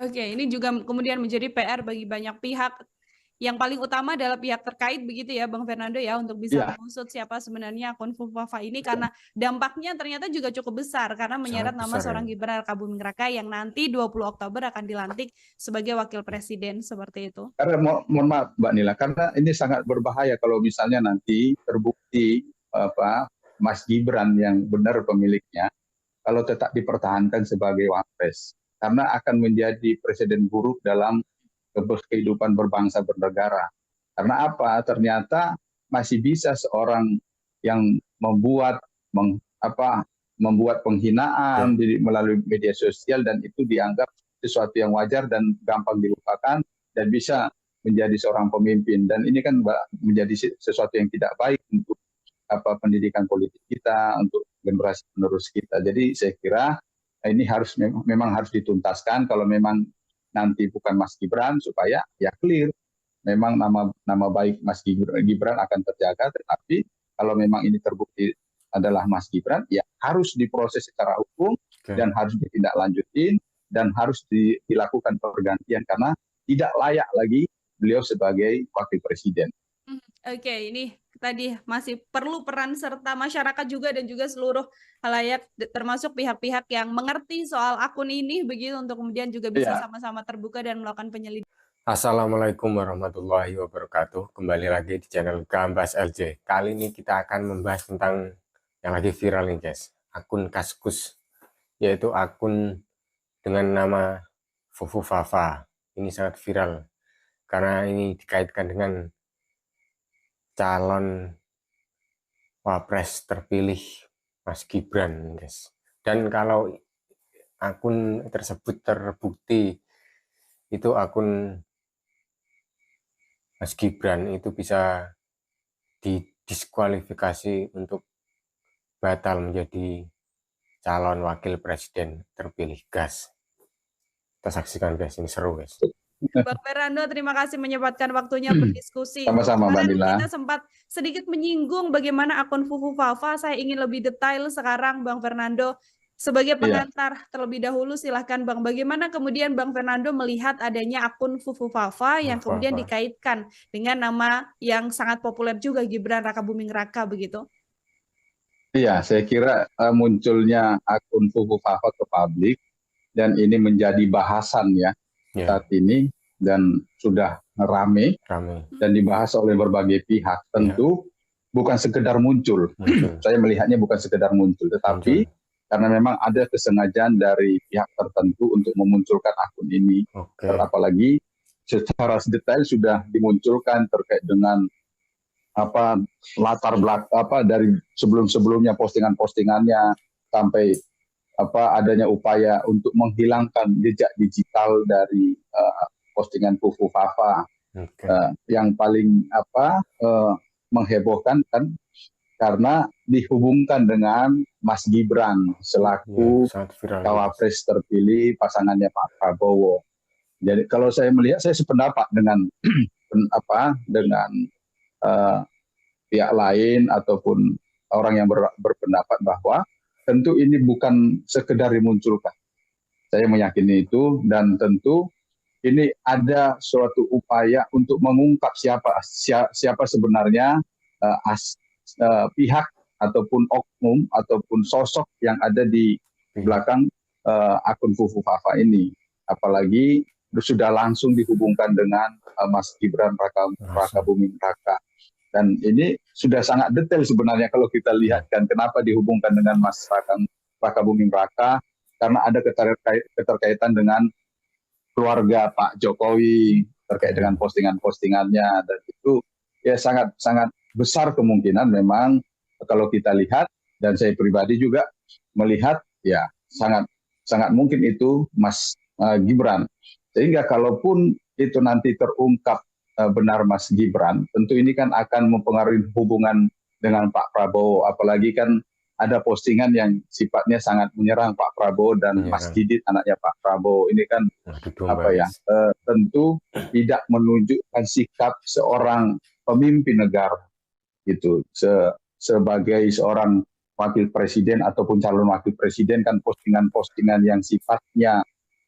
Oke, ini juga kemudian menjadi PR bagi banyak pihak, yang paling utama adalah pihak terkait begitu ya Bang Fernando ya, untuk bisa Iya, mengusut siapa sebenarnya akun Fufafa ini karena dampaknya ternyata juga cukup besar karena sangat menyeret nama besar ya. seorang Gibran Rakabuming Raka yang nanti 20 Oktober akan dilantik sebagai wakil presiden, seperti itu. Karena mohon maaf Mbak Nila, karena ini sangat berbahaya kalau misalnya nanti terbukti apa Mas Gibran yang benar pemiliknya, kalau tetap dipertahankan sebagai wapres, karena akan menjadi presiden buruk dalam kehidupan berbangsa bernegara. Karena apa? Ternyata masih bisa seorang yang membuat Ya. penghinaan melalui media sosial dan itu dianggap sesuatu yang wajar dan gampang dilupakan dan bisa menjadi seorang pemimpin. Dan ini kan menjadi sesuatu yang tidak baik untuk pendidikan politik kita, untuk generasi penerus kita. Jadi saya kira ini memang harus dituntaskan kalau memang nanti bukan Mas Gibran supaya ya clear memang nama baik Mas Gibran akan terjaga, tetapi kalau memang ini terbukti adalah Mas Gibran, ya harus diproses secara hukum Oke. dan harus ditindaklanjutin dan harus dilakukan pergantian karena tidak layak lagi beliau sebagai wakil presiden. Oke, ini tadi masih perlu peran serta masyarakat juga dan juga seluruh halayak, termasuk pihak-pihak yang mengerti soal akun ini begitu untuk kemudian juga bisa Ya, sama-sama terbuka dan melakukan penyelidikan. Assalamualaikum warahmatullahi wabarakatuh. Kembali lagi di channel Gambas LJ. Kali ini kita akan membahas tentang yang lagi viral nih guys. Akun Kaskus, yaitu akun dengan nama Fufu Fafa. Ini sangat viral karena ini dikaitkan dengan calon wapres terpilih Mas Gibran guys. Dan kalau akun tersebut terbukti itu akun Mas Gibran, itu bisa didiskualifikasi untuk batal menjadi calon wakil presiden terpilih gas. Kita saksikan guys, ini seru guys. Bang Fernando, terima kasih menyempatkan waktunya berdiskusi. sama-sama Mbak Kemarin Nila. kita sempat sedikit menyinggung bagaimana akun Fufu Fafa. Saya ingin lebih detail sekarang, Bang Fernando. Sebagai Iya. pengantar terlebih dahulu, silahkan Bang. Bagaimana kemudian Bang Fernando melihat adanya akun Fufu Fafa yang kemudian Fafa. dikaitkan dengan nama yang sangat populer juga, Gibran Rakabuming Raka begitu? Iya, saya kira munculnya akun Fufu Fafa ke publik dan ini menjadi bahasan ya Ya, saat ini dan sudah rame rame. dan dibahas oleh berbagai pihak. Ya, Tentu bukan sekedar muncul. muncul. Saya melihatnya bukan sekedar muncul, tetapi Muncul. karena memang ada kesengajaan dari pihak tertentu untuk memunculkan akun ini. Oke. Apalagi secara detail sudah dimunculkan terkait dengan latar belakang dari sebelum-sebelumnya postingan-postingannya sampai adanya upaya untuk menghilangkan jejak digital dari postingan Fufu Fafa. Oke. Yang paling menghebohkan kan karena dihubungkan dengan Mas Gibran Ya, selaku sangat viral guys. cawapres terpilih pasangannya Pak Prabowo. Jadi kalau saya melihat, saya sependapat dengan dengan pihak lain ataupun orang yang berpendapat bahwa tentu ini bukan sekedar dimunculkan. Saya meyakini itu dan tentu ini ada suatu upaya untuk mengungkap siapa sebenarnya pihak ataupun oknum ataupun sosok yang ada di belakang akun Fufu Fafa ini. Apalagi sudah langsung dihubungkan dengan Mas Gibran Rakabuming Raka. Dan ini sudah sangat detail sebenarnya kalau kita lihat kan kenapa dihubungkan dengan Mas Rakabuming Raka, karena ada keterkaitan dengan keluarga Pak Jokowi terkait dengan postingan-postingannya dan itu ya sangat sangat besar kemungkinan memang kalau kita lihat dan saya pribadi juga melihat ya sangat sangat mungkin itu Mas Gibran. Sehingga kalaupun itu nanti terungkap benar Mas Gibran, tentu ini kan akan mempengaruhi hubungan dengan Pak Prabowo. Apalagi kan ada postingan yang sifatnya sangat menyerang Pak Prabowo dan Mas Didit anaknya Pak Prabowo. Ini kan tentu tidak menunjukkan sikap seorang pemimpin negara gitu. Sebagai seorang wakil presiden ataupun calon wakil presiden kan postingan-postingan yang sifatnya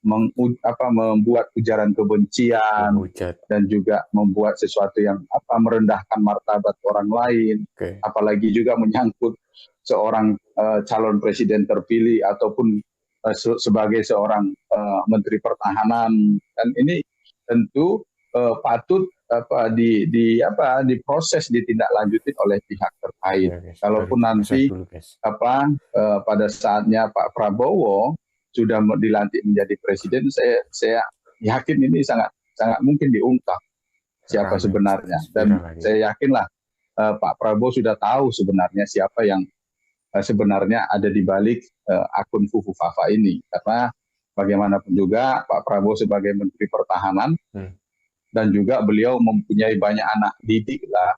membuat ujaran kebencian Menghujat. dan juga membuat sesuatu yang merendahkan martabat orang lain, Oke. apalagi juga menyangkut seorang calon presiden terpilih ataupun sebagai seorang menteri pertahanan, dan ini tentu patut diproses, ditindaklanjuti oleh pihak terkait. Ya, guys. Kalaupun nanti Dulu, guys. pada saatnya Pak Prabowo sudah dilantik menjadi presiden, saya yakin ini sangat mungkin diungkap siapa Ramai, sebenarnya, viral dan lagi. saya yakinlah Pak Prabowo sudah tahu sebenarnya siapa yang sebenarnya ada di balik akun Fufu Fafa ini, karena bagaimanapun juga Pak Prabowo sebagai Menteri Pertahanan dan juga beliau mempunyai banyak anak didik lah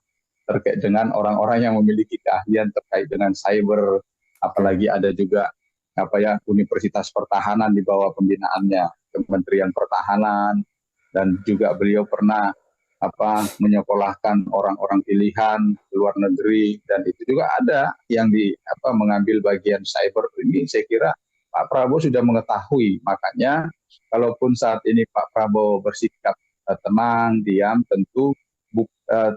terkait dengan orang-orang yang memiliki keahlian terkait dengan cyber, apalagi ada juga Universitas Pertahanan di bawah pembinaannya Kementerian Pertahanan, dan juga beliau pernah menyekolahkan orang-orang pilihan ke luar negeri, dan itu juga ada yang mengambil bagian cyber ini. Saya kira Pak Prabowo sudah mengetahui, makanya kalaupun saat ini Pak Prabowo bersikap tenang, diam, tentu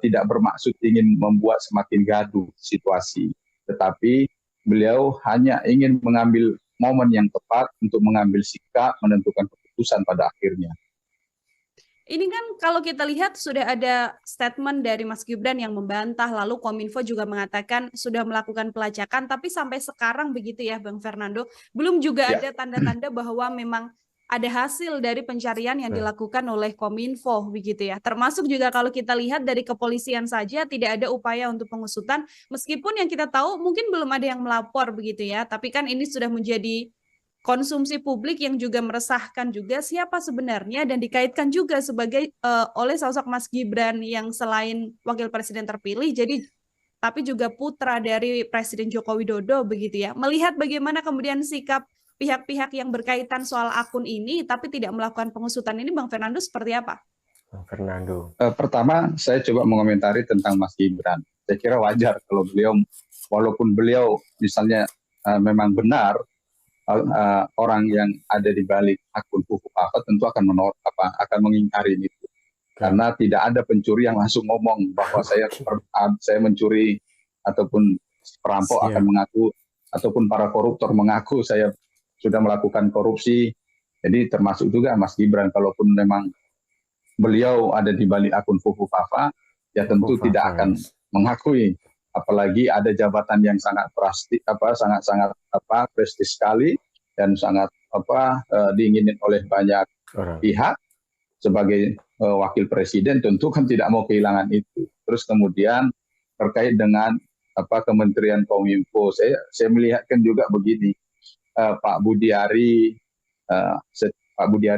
tidak bermaksud ingin membuat semakin gaduh situasi, tetapi beliau hanya ingin mengambil momen yang tepat untuk mengambil sikap, menentukan keputusan pada akhirnya. Ini kan kalau kita lihat sudah ada statement dari Mas Gibran yang membantah, lalu Kominfo juga mengatakan sudah melakukan pelacakan, tapi sampai sekarang begitu ya Bang Fernando, belum juga ada tanda-tanda bahwa memang ada hasil dari pencarian yang dilakukan oleh Kominfo begitu ya. Termasuk juga kalau kita lihat dari kepolisian saja tidak ada upaya untuk pengusutan, meskipun yang kita tahu mungkin belum ada yang melapor begitu ya, tapi kan ini sudah menjadi konsumsi publik yang juga meresahkan juga siapa sebenarnya, dan dikaitkan juga sebagai oleh sosok Mas Gibran yang selain wakil presiden terpilih jadi tapi juga putra dari Presiden Joko Widodo begitu ya. Melihat bagaimana kemudian sikap pihak-pihak yang berkaitan soal akun ini tapi tidak melakukan pengusutan ini, Bang Fernando seperti apa? Bang Fernando. Pertama saya coba mengomentari tentang Mas Gibran. Saya kira wajar kalau beliau, walaupun beliau misalnya memang benar orang yang ada di balik akun Fufu Fafa tentu akan menolak akan mengingkari itu. Karena tidak ada pencuri yang langsung ngomong bahwa saya mencuri, ataupun perampok akan mengaku, ataupun para koruptor mengaku saya sudah melakukan korupsi. Jadi termasuk juga Mas Gibran, kalaupun memang beliau ada di balik akun Fufu Fafa, ya tentu tidak akan mengakui. Apalagi ada jabatan yang sangat sangat prestis sekali dan sangat diinginin oleh banyak pihak sebagai wakil presiden, tentu kan tidak mau kehilangan itu. Terus kemudian terkait dengan Kementerian Kominfo, saya melihatkan juga begini, Pak Budiari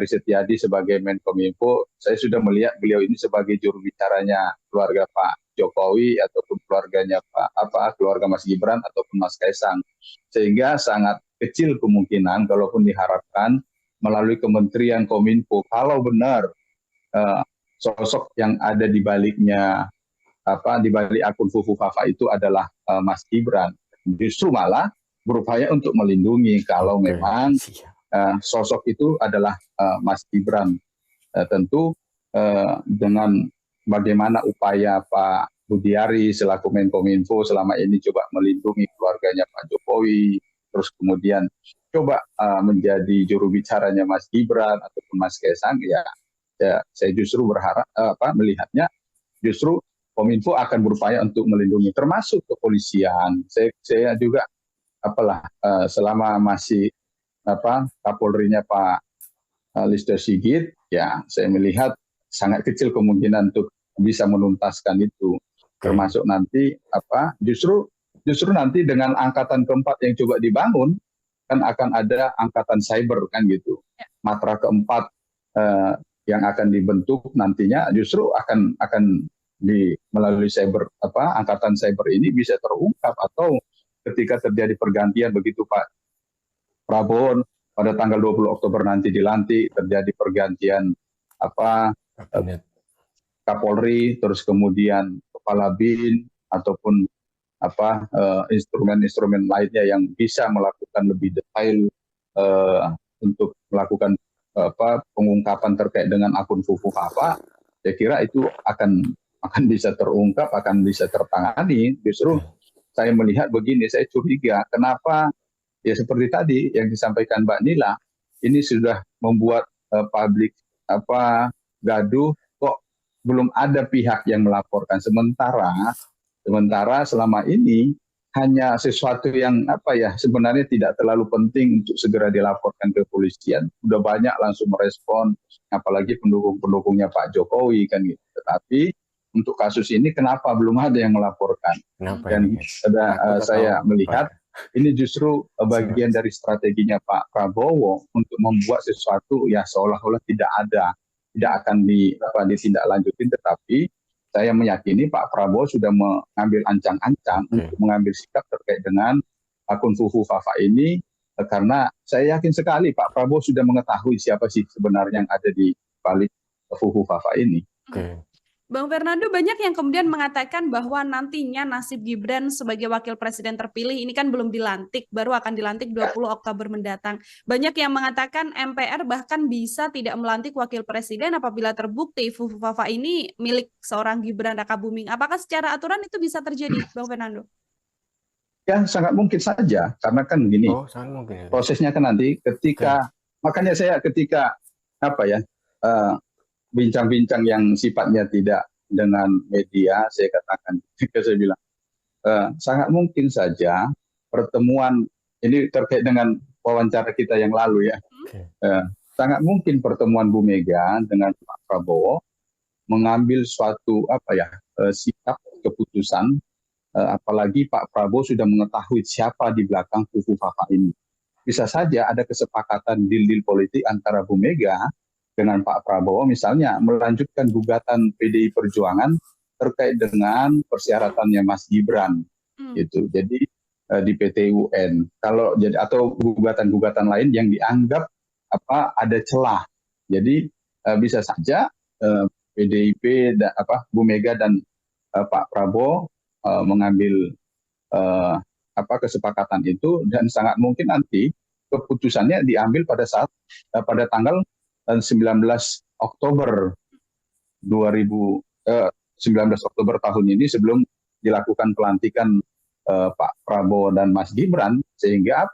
Setiadi sebagai Menkominfo, saya sudah melihat beliau ini sebagai juru bicaranya keluarga Pak Jokowi ataupun keluarganya keluarga Mas Gibran ataupun Mas Kaisang, sehingga sangat kecil kemungkinan kalaupun diharapkan melalui Kementerian Kominfo, kalau benar sosok yang ada di baliknya di balik akun Fufu Fafa itu adalah Mas Gibran, justru malah berupaya untuk melindungi kalau memang sosok itu adalah Mas Gibran. Tentu dengan bagaimana upaya Pak Budiari selaku Menkominfo selama ini coba melindungi keluarganya Pak Jokowi, terus kemudian coba menjadi juru bicaranya Mas Gibran ataupun Mas Kaisang, ya saya justru berharap melihatnya justru Kominfo akan berupaya untuk melindungi, termasuk kepolisian. Saya juga selama masih Kapolrinya Pak Listio Sigit, ya saya melihat sangat kecil kemungkinan untuk bisa menuntaskan itu. Termasuk nanti justru nanti dengan angkatan keempat yang coba dibangun, kan akan ada angkatan cyber kan gitu. Matra keempat yang akan dibentuk nantinya justru akan melalui cyber, angkatan cyber ini bisa terungkap, atau ketika terjadi pergantian begitu Pak Prabowo pada tanggal 20 Oktober nanti dilantik, terjadi pergantian Kapolri, terus kemudian Kepala BIN ataupun instrumen-instrumen lainnya yang bisa melakukan lebih detail untuk melakukan pengungkapan terkait dengan akun Fufu Fafa, saya kira itu akan bisa terungkap, akan bisa tertangani. Justru saya melihat begini, saya curiga kenapa ya seperti tadi yang disampaikan Mbak Nila, ini sudah membuat publik gaduh, kok belum ada pihak yang melaporkan. Sementara selama ini hanya sesuatu yang sebenarnya tidak terlalu penting untuk segera dilaporkan ke kepolisian. Sudah banyak langsung merespon, apalagi pendukung-pendukungnya Pak Jokowi kan gitu. Tetapi untuk kasus ini kenapa belum ada yang melaporkan? Kenapa Dan ini, saya melihat ini justru bagian dari strateginya Pak Prabowo untuk membuat sesuatu ya seolah-olah tidak akan ditindaklanjutin, tetapi saya meyakini Pak Prabowo sudah mengambil ancang-ancang untuk mengambil sikap terkait dengan akun Fufu Fafa ini, karena saya yakin sekali Pak Prabowo sudah mengetahui siapa sih sebenarnya yang ada di balik Fufu Fafa ini. Bang Fernando, banyak yang kemudian mengatakan bahwa nantinya nasib Gibran sebagai wakil presiden terpilih ini kan belum dilantik, baru akan dilantik 20 Oktober mendatang. Banyak yang mengatakan MPR bahkan bisa tidak melantik wakil presiden apabila terbukti Fufu Fafa ini milik seorang Gibran Rakabuming. Apakah secara aturan itu bisa terjadi, Bang Fernando? Ya, sangat mungkin saja, karena kan gini, prosesnya kan nanti makanya saya ketika bincang-bincang yang sifatnya tidak dengan media, saya katakan, saya bilang, sangat mungkin saja pertemuan ini terkait dengan wawancara kita yang lalu ya, sangat mungkin pertemuan Bu Mega dengan Pak Prabowo mengambil suatu sikap keputusan, apalagi Pak Prabowo sudah mengetahui siapa di belakang Fufu Fafa ini. Bisa saja ada kesepakatan deal-deal politik antara Bu Mega dengan Pak Prabowo, misalnya melanjutkan gugatan PDI Perjuangan terkait dengan persyaratannya Mas Gibran, gitu. Jadi di PT UN, atau gugatan-gugatan lain yang dianggap ada celah. Jadi bisa saja PDIP, Bu Mega dan Pak Prabowo mengambil kesepakatan itu, dan sangat mungkin nanti keputusannya diambil pada tanggal 19 Oktober 19 Oktober tahun ini, sebelum dilakukan pelantikan Pak Prabowo dan Mas Gibran, sehingga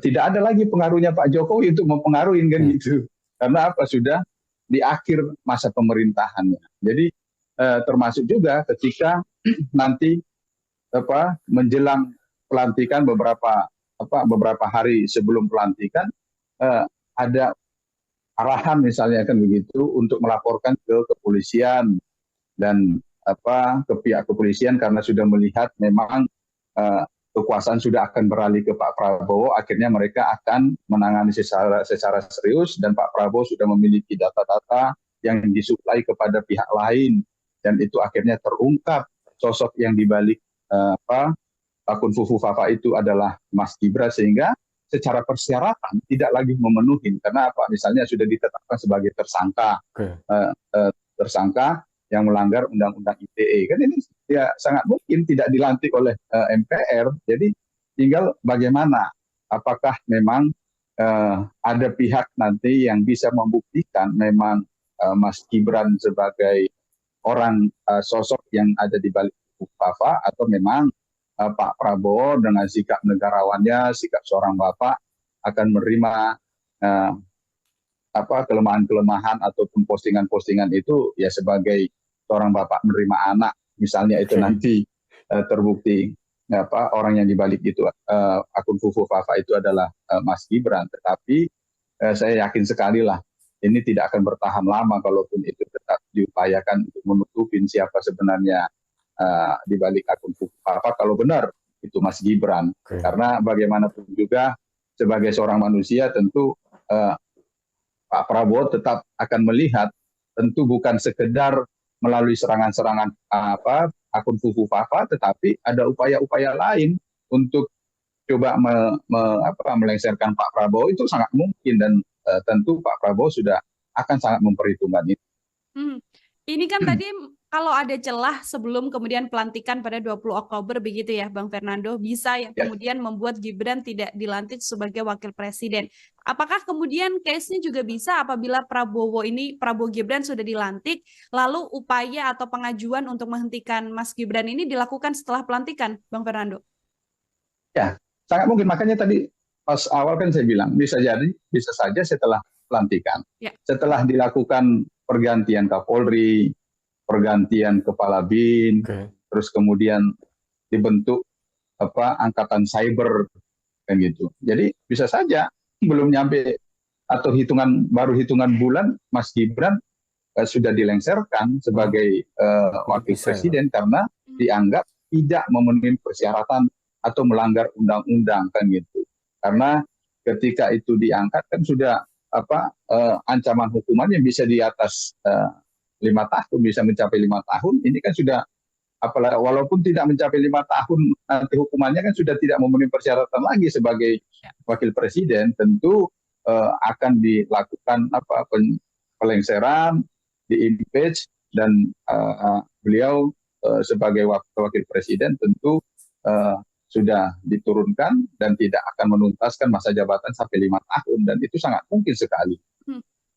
tidak ada lagi pengaruhnya Pak Jokowi untuk mempengaruhi kan gitu, karena sudah di akhir masa pemerintahannya. Jadi termasuk juga ketika nanti menjelang pelantikan beberapa hari sebelum pelantikan ada arahan misalnya kan begitu untuk melaporkan ke kepolisian dan ke pihak kepolisian, karena sudah melihat memang kekuasaan sudah akan beralih ke Pak Prabowo, akhirnya mereka akan menangani secara serius, dan Pak Prabowo sudah memiliki data-data yang disuplai kepada pihak lain, dan itu akhirnya terungkap sosok yang dibalik akun Fufu Fafa itu adalah Mas Gibran, sehingga secara persyaratan tidak lagi memenuhi, karena misalnya sudah ditetapkan sebagai tersangka yang melanggar Undang-Undang ITE, kan ini ya sangat mungkin tidak dilantik oleh MPR. Jadi tinggal bagaimana, apakah memang ada pihak nanti yang bisa membuktikan memang Mas Gibran sebagai orang sosok yang ada di balik Fafa, atau memang Pak Prabowo dengan sikap negarawannya, sikap seorang bapak akan menerima kelemahan-kelemahan ataupun postingan-postingan itu ya sebagai seorang bapak menerima anak, misalnya itu nanti terbukti orang yang dibalik itu akun Fufu Fafa itu adalah Mas Gibran. Tetapi saya yakin sekali lah ini tidak akan bertahan lama kalaupun itu tetap diupayakan untuk menutupin siapa sebenarnya di balik akun Fufu Fafa, kalau benar itu Mas Gibran. Karena bagaimanapun juga sebagai seorang manusia tentu Pak Prabowo tetap akan melihat, tentu bukan sekedar melalui serangan-serangan akun Fufu Fafa, tetapi ada upaya-upaya lain untuk coba melengsarkan Pak Prabowo, itu sangat mungkin, dan tentu Pak Prabowo sudah akan sangat memperhitungkan itu. Ini kan tadi kalau ada celah sebelum kemudian pelantikan pada 20 Oktober begitu ya Bang Fernando, bisa yang Ya. kemudian membuat Gibran tidak dilantik sebagai wakil presiden. Apakah kemudian case-nya juga bisa apabila Prabowo Gibran sudah dilantik, lalu upaya atau pengajuan untuk menghentikan Mas Gibran ini dilakukan setelah pelantikan, Bang Fernando? Ya, sangat mungkin. Makanya tadi pas awal kan saya bilang bisa saja setelah pelantikan, Ya. setelah dilakukan pergantian Kapolri, pergantian kepala BIN, terus kemudian dibentuk angkatan cyber kan gitu. Jadi bisa saja belum nyampe atau baru hitungan bulan Mas Gibran sudah dilengsarkan sebagai wakil presiden karena dianggap tidak memenuhi persyaratan atau melanggar undang-undang kan gitu. Karena ketika itu diangkat kan sudah ancaman hukumannya bisa di atas 5 tahun, bisa mencapai 5 tahun. Ini kan sudah walaupun tidak mencapai 5 tahun nanti hukumannya kan sudah tidak memenuhi persyaratan lagi sebagai wakil presiden, tentu akan dilakukan pelengseran, di-impeach, dan beliau sebagai wakil presiden tentu sudah diturunkan dan tidak akan menuntaskan masa jabatan sampai 5 tahun, dan itu sangat mungkin sekali.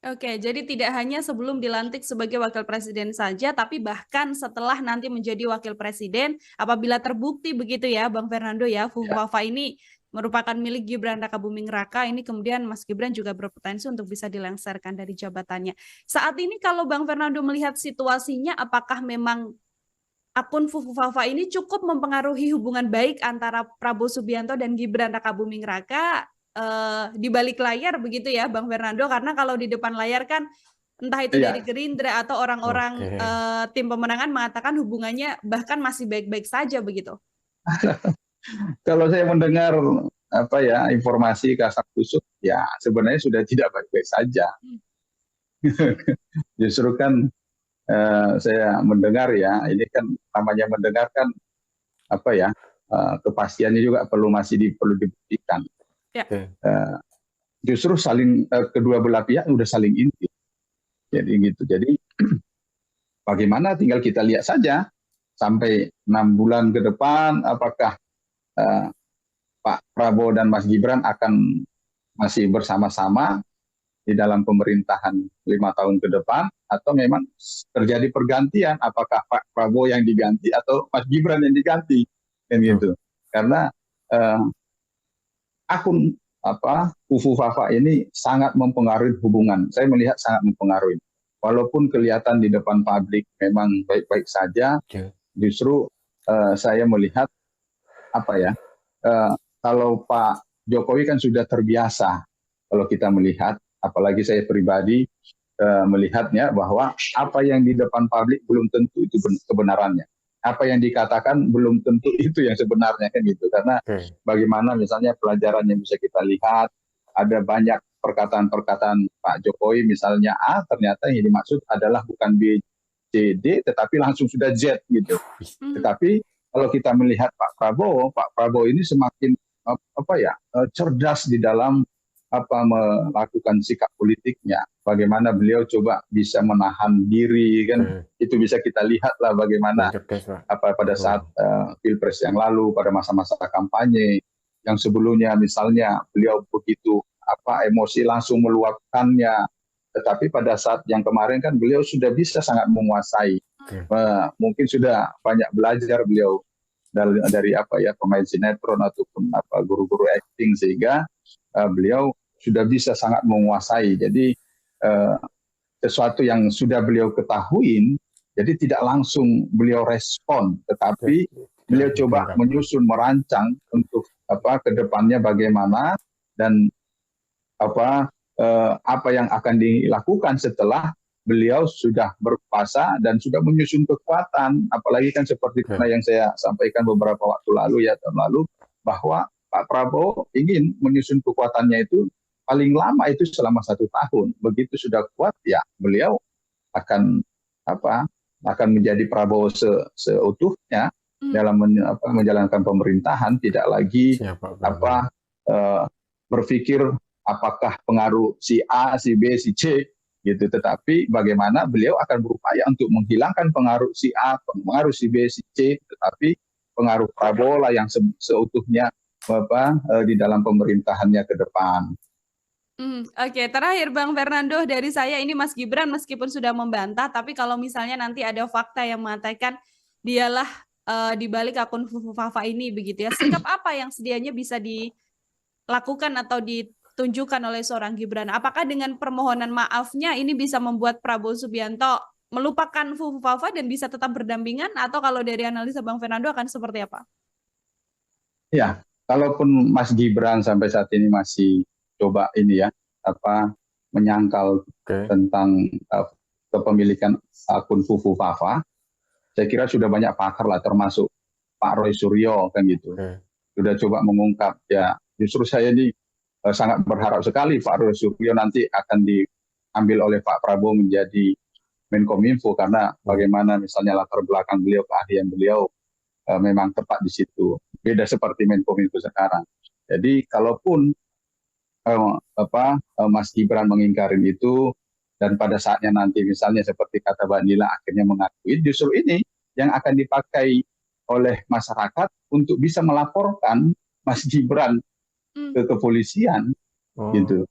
Oke, jadi tidak hanya sebelum dilantik sebagai wakil presiden saja, tapi bahkan setelah nanti menjadi wakil presiden, apabila terbukti begitu ya, Bang Fernando ya, Fufuafa ini merupakan milik Gibran Rakabuming Raka, ini kemudian Mas Gibran juga berpotensi untuk bisa dilengsarkan dari jabatannya. Saat ini kalau Bang Fernando melihat situasinya, apakah memang akun Fufuafa ini cukup mempengaruhi hubungan baik antara Prabowo Subianto dan Gibran Rakabuming Raka di balik layar begitu ya Bang Fernando, karena kalau di depan layar kan entah itu dari Gerindra atau orang-orang tim pemenangan mengatakan hubungannya bahkan masih baik-baik saja begitu. Kalau saya mendengar informasi kasak kusuk, ya sebenarnya sudah tidak baik-baik saja. Justru kan saya mendengar ya, ini kan namanya mendengarkan kepastiannya juga perlu dibuktikan. Ya. Justru kedua belah pihak sudah saling inti. Jadi gitu. Jadi bagaimana tinggal kita lihat saja sampai 6 bulan ke depan apakah Pak Prabowo dan Mas Gibran akan masih bersama-sama di dalam pemerintahan 5 tahun ke depan, atau memang terjadi pergantian, apakah Pak Prabowo yang diganti atau Mas Gibran yang diganti kan gitu. Karena akun Fufuafa ini sangat mempengaruhi hubungan. Saya melihat sangat mempengaruhi. Walaupun kelihatan di depan publik memang baik-baik saja, justru saya melihat kalau Pak Jokowi kan sudah terbiasa, kalau kita melihat, apalagi saya pribadi melihatnya bahwa apa yang di depan publik belum tentu itu kebenarannya. Apa yang dikatakan belum tentu itu yang sebenarnya kan gitu. Karena bagaimana misalnya pelajaran yang bisa kita lihat, ada banyak perkataan-perkataan Pak Jokowi misalnya ternyata yang dimaksud adalah bukan B, C, D, tetapi langsung sudah Z gitu. Tetapi kalau kita melihat Pak Prabowo ini semakin cerdas di dalam melakukan sikap politiknya, bagaimana beliau coba bisa menahan diri kan, itu bisa kita lihat lah bagaimana pada saat Pilpres yang lalu, pada masa-masa kampanye yang sebelumnya misalnya beliau begitu emosi langsung meluapkannya, tetapi pada saat yang kemarin kan beliau sudah bisa sangat menguasai, mungkin sudah banyak belajar beliau dari pemain sinetron ataupun guru-guru acting, sehingga beliau sudah bisa sangat menguasai. Jadi sesuatu yang sudah beliau ketahui, jadi tidak langsung beliau respon, tetapi beliau coba menyusun, merancang untuk ke depannya bagaimana, dan apa yang akan dilakukan setelah beliau sudah berkuasa dan sudah menyusun kekuatan. Apalagi kan seperti yang saya sampaikan beberapa waktu lalu tahun lalu, bahwa Pak Prabowo ingin menyusun kekuatannya itu paling lama itu selama 1 tahun. Begitu sudah kuat ya beliau akan menjadi Prabowo seutuhnya dalam menjalankan pemerintahan, tidak lagi berpikir apakah pengaruh si A, si B, si C gitu. Tetapi bagaimana beliau akan berupaya untuk menghilangkan pengaruh si A, pengaruh si B, si C, tetapi pengaruh Prabowo lah yang seutuhnya di dalam pemerintahannya ke depan. Oke, terakhir Bang Fernando dari saya ini Mas Gibran meskipun sudah membantah, tapi kalau misalnya nanti ada fakta yang mengatakan dialah di balik akun Fufu Fafa ini begitu ya, sikap apa yang sedianya bisa dilakukan atau ditunjukkan oleh seorang Gibran? Apakah dengan permohonan maafnya ini bisa membuat Prabowo Subianto melupakan Fufu Fafa dan bisa tetap berdampingan, atau kalau dari analisa Bang Fernando akan seperti apa? Ya, kalaupun Mas Gibran sampai saat ini masih coba ini ya, menyangkal tentang kepemilikan akun Fufu Fafa, saya kira sudah banyak pakar lah, termasuk Pak Roy Suryo kan gitu, sudah coba mengungkap. Ya, justru saya ini sangat berharap sekali Pak Roy Suryo nanti akan diambil oleh Pak Prabowo menjadi Menkominfo, karena bagaimana misalnya latar belakang beliau, keahlian beliau memang tepat di situ. Beda seperti Menkominfo sekarang. Jadi kalaupun Mas Gibran mengingkari itu, dan pada saatnya nanti misalnya seperti kata Mbak Nila akhirnya mengakui, justru ini yang akan dipakai oleh masyarakat untuk bisa melaporkan Mas Gibran ke kepolisian, gitu.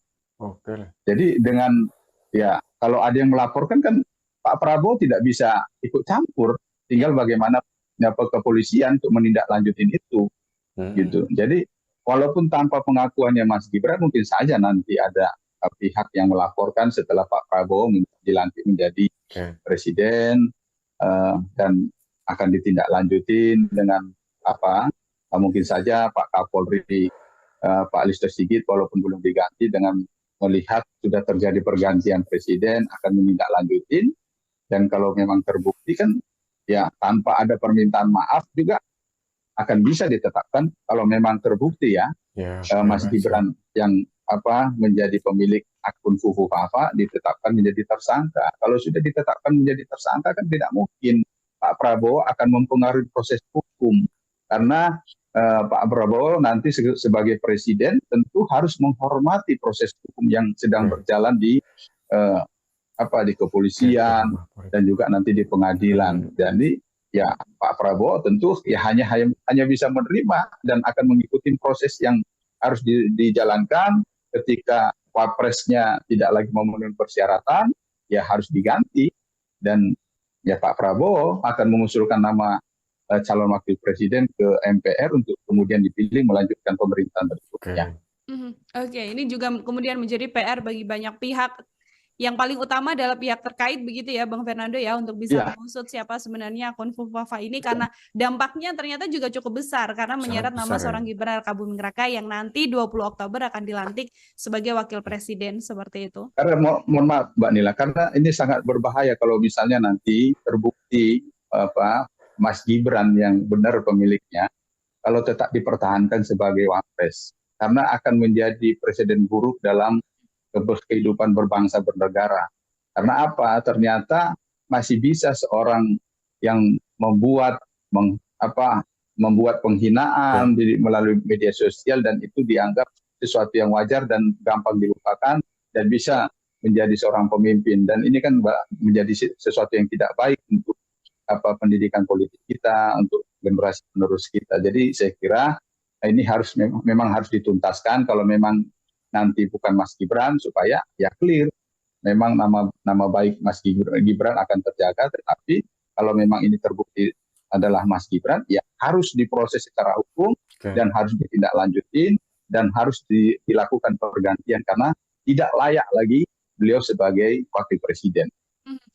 Jadi dengan ya kalau ada yang melaporkan kan Pak Prabowo tidak bisa ikut campur, tinggal bagaimana kepolisian untuk menindaklanjutin itu, gitu. Jadi walaupun tanpa pengakuannya Mas Gibran, mungkin saja nanti ada pihak yang melaporkan setelah Pak Prabowo dilantik menjadi presiden, dan akan ditindaklanjutin dengan mungkin saja Pak Kapolri, Pak Listio Sigit walaupun belum diganti, dengan melihat sudah terjadi pergantian presiden akan menindaklanjutin, dan kalau memang terbukti kan ya tanpa ada permintaan maaf juga akan bisa ditetapkan kalau memang terbukti ya, Mas Gibran yang menjadi pemilik akun Fufu Fafa ditetapkan menjadi tersangka. Kalau sudah ditetapkan menjadi tersangka kan tidak mungkin Pak Prabowo akan mempengaruhi proses hukum, karena Pak Prabowo nanti sebagai presiden tentu harus menghormati proses hukum yang sedang berjalan di kepolisian dan juga nanti di pengadilan. Jadi ya Pak Prabowo tentu ya hanya bisa menerima dan akan mengikuti proses yang harus dijalankan. Ketika wapresnya tidak lagi memenuhi persyaratan, ya harus diganti, dan ya Pak Prabowo akan mengusulkan nama calon wakil presiden ke MPR untuk kemudian dipilih melanjutkan pemerintahan berikutnya. Oke, ini juga kemudian menjadi PR bagi banyak pihak. Yang paling utama adalah pihak terkait begitu ya Bang Fernando ya, untuk bisa mengusut siapa sebenarnya akun Fufu Fafa ini, karena dampaknya ternyata juga cukup besar karena menyeret nama seorang Gibran Rakabuming Raka yang nanti 20 Oktober akan dilantik sebagai wakil presiden seperti itu. Karena mohon maaf Mbak Nila, karena ini sangat berbahaya kalau misalnya nanti terbukti Mas Gibran yang benar pemiliknya, kalau tetap dipertahankan sebagai wapres, karena akan menjadi presiden buruk dalam kehidupan berbangsa bernegara. Karena apa? Ternyata masih bisa seorang yang membuat penghinaan melalui media sosial, dan itu dianggap sesuatu yang wajar dan gampang dilupakan, dan bisa menjadi seorang pemimpin. Dan ini kan menjadi sesuatu yang tidak baik untuk pendidikan politik kita, untuk generasi penerus kita. Jadi saya kira ini memang harus dituntaskan kalau memang nanti bukan Mas Gibran, supaya ya clear, memang nama baik Mas Gibran akan terjaga. Tetapi kalau memang ini terbukti adalah Mas Gibran, ya harus diproses secara hukum dan harus ditindaklanjutin dan harus dilakukan pergantian, karena tidak layak lagi beliau sebagai wakil presiden.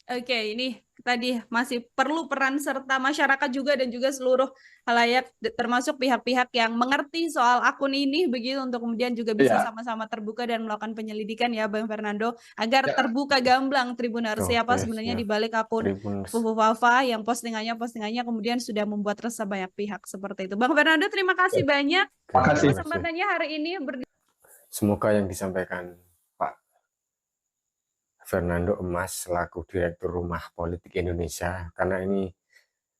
Oke, ini tadi masih perlu peran serta masyarakat juga dan juga seluruh halayak, termasuk pihak-pihak yang mengerti soal akun ini begitu, untuk kemudian juga bisa sama-sama terbuka dan melakukan penyelidikan ya Bang Fernando, agar terbuka gamblang Tribuners siapa sebenarnya di balik akun Fufu Fafa yang postingannya kemudian sudah membuat resah banyak pihak seperti itu. Bang Fernando, terima kasih banyak untuk kesempatannya hari ini. Semoga yang disampaikan Fernando Emas selaku Direktur Rumah Politik Indonesia, karena ini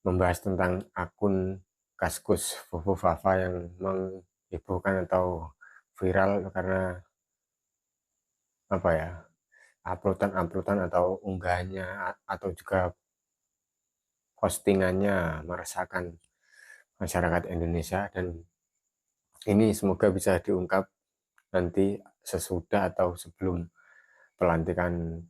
membahas tentang akun Kaskus Fufu Fafa yang menghebohkan atau viral karena uploadan atau unggahannya atau juga postingannya meresahkan masyarakat Indonesia, dan ini semoga bisa diungkap nanti sesudah atau sebelum pelantikan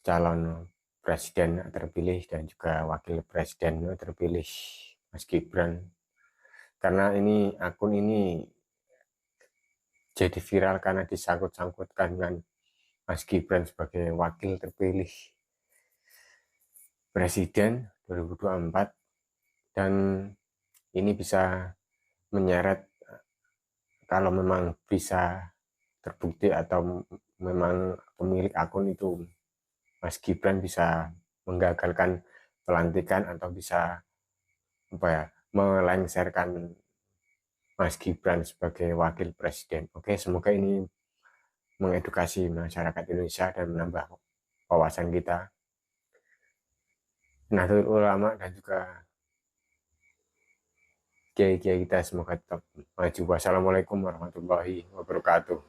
calon presiden terpilih dan juga wakil presiden terpilih Mas Gibran, karena ini akun ini jadi viral karena disangkut-sangkutkan dengan Mas Gibran sebagai wakil terpilih presiden 2024, dan ini bisa menyeret, kalau memang bisa terbukti atau memang pemilik akun itu Mas Gibran, bisa menggagalkan pelantikan atau bisa melengsarkan Mas Gibran sebagai wakil presiden. Oke, semoga ini mengedukasi masyarakat Indonesia dan menambah wawasan kita, Nahdlatul Ulama dan juga kiai-kiai kita, semoga tetap maju. Wassalamualaikum warahmatullahi wabarakatuh.